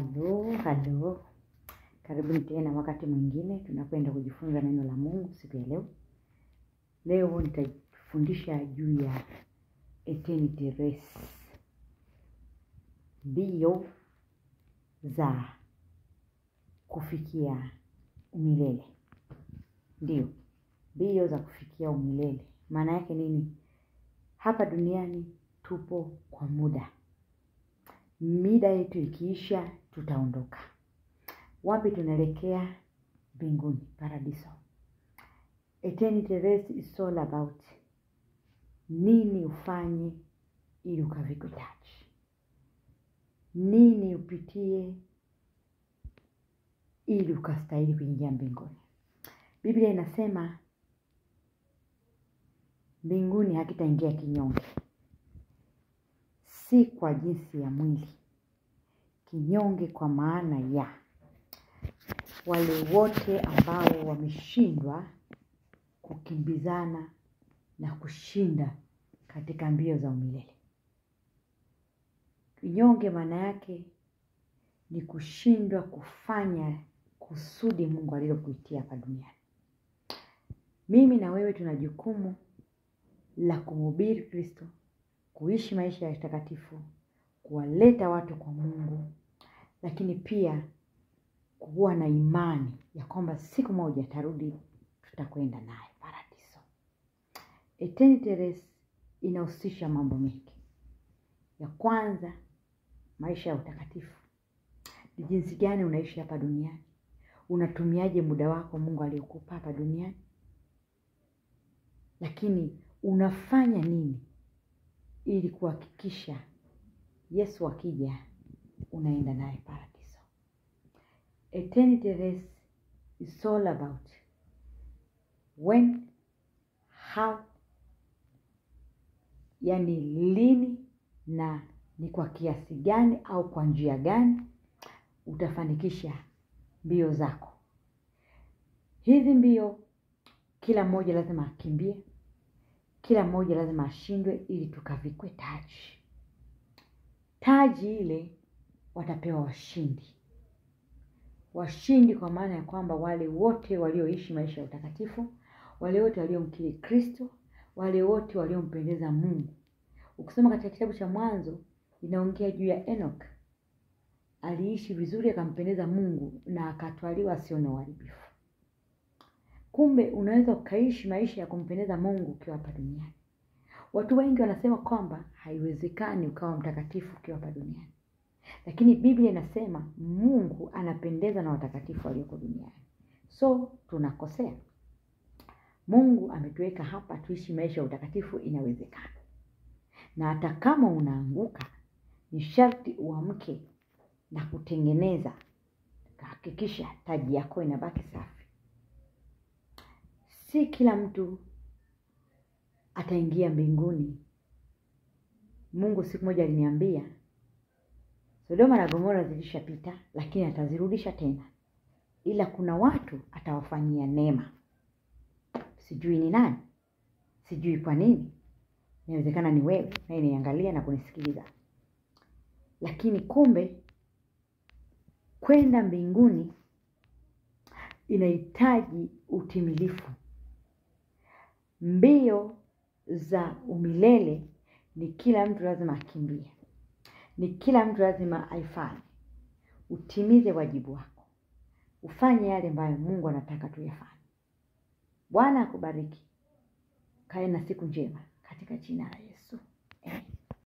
Halo. Karibuni tena wakati mwingine tunakwenda kujifunza neno la Mungu siku ya leo. Leo nitafundisha juu ya eternity race. Mbio za kufikia umilele. Ndio, mbio za kufikia umilele. Maana yake nini? Hapa duniani tupo kwa muda. Mida yetu ikiisha tutaondoka. Wapi tunaelekea? Mbinguni, paradiso. Eternity race is all about nini ufanye ili ukavikwe taji. Nini upitie ili ukastahili kuingia mbinguni. Biblia inasema mbinguni hakitaingia kinyonge. Si kwa jinsi ya mwili. Kinyonge kwa maana ya wale wote ambao wameshindwa kukimbizana na kushinda katika mbio za umilele. Kinyonge maana yake ni kushindwa kufanya kusudi Mungu alilokuitia hapa duniani. Mimi na wewe tuna jukumu la kumhubiri Kristo, kuishi maisha ya takatifu, kuwaleta watu kwa Mungu, lakini pia kuwa na imani ya kwamba siku moja tarudi tutakwenda naye paradiso. Eternity race inahusisha mambo mengi. Ya kwanza, maisha ya utakatifu. Ni jinsi gani unaishi hapa duniani? Unatumiaje muda wako Mungu aliyokupa hapa duniani? Lakini unafanya nini ili kuhakikisha Yesu akija unaenda naye paradiso? Eternity race is all about when, how, yani lini na ni kwa kiasi gani au kwa njia gani utafanikisha mbio zako. Hizi mbio kila mmoja lazima akimbie, kila mmoja lazima ashindwe ili tukavikwe taji. Taji ile watapewa washindi. Washindi kwa maana ya kwamba wale wote walioishi maisha ya utakatifu, wale wote waliomkiri Kristo, wale wote waliompendeza Mungu. Ukisoma katika kitabu cha Mwanzo inaongea juu ya Enoch. Aliishi vizuri akampendeza Mungu na akatwaliwa asione uharibifu. Kumbe unaweza ukaishi maisha ya kumpendeza Mungu ukiwa hapa duniani. Watu wengi wanasema kwamba haiwezekani ukawa mtakatifu ukiwa hapa duniani. Lakini Biblia inasema Mungu anapendeza na watakatifu walioko duniani. So tunakosea. Mungu ametuweka hapa tuishi maisha ya utakatifu, inawezekana. Na hata kama unaanguka, ni sharti uamke na kutengeneza, kuhakikisha taji yako inabaki safi. Si kila mtu ataingia mbinguni. Mungu siku moja aliniambia Sodoma na Gomora zilishapita, lakini atazirudisha tena. Ila kuna watu atawafanyia neema. Sijui ni nani, sijui kwa nini. Inawezekana ni wewe na uniangalia na kunisikiliza. Lakini kumbe kwenda mbinguni inahitaji utimilifu. Mbio za umilele ni kila mtu lazima akimbie. Ni kila mtu lazima aifanye. Utimize wajibu wako. Ufanye yale ambayo Mungu anataka tuyafanye. Bwana akubariki. Kae na siku njema katika jina la Yesu. Amen.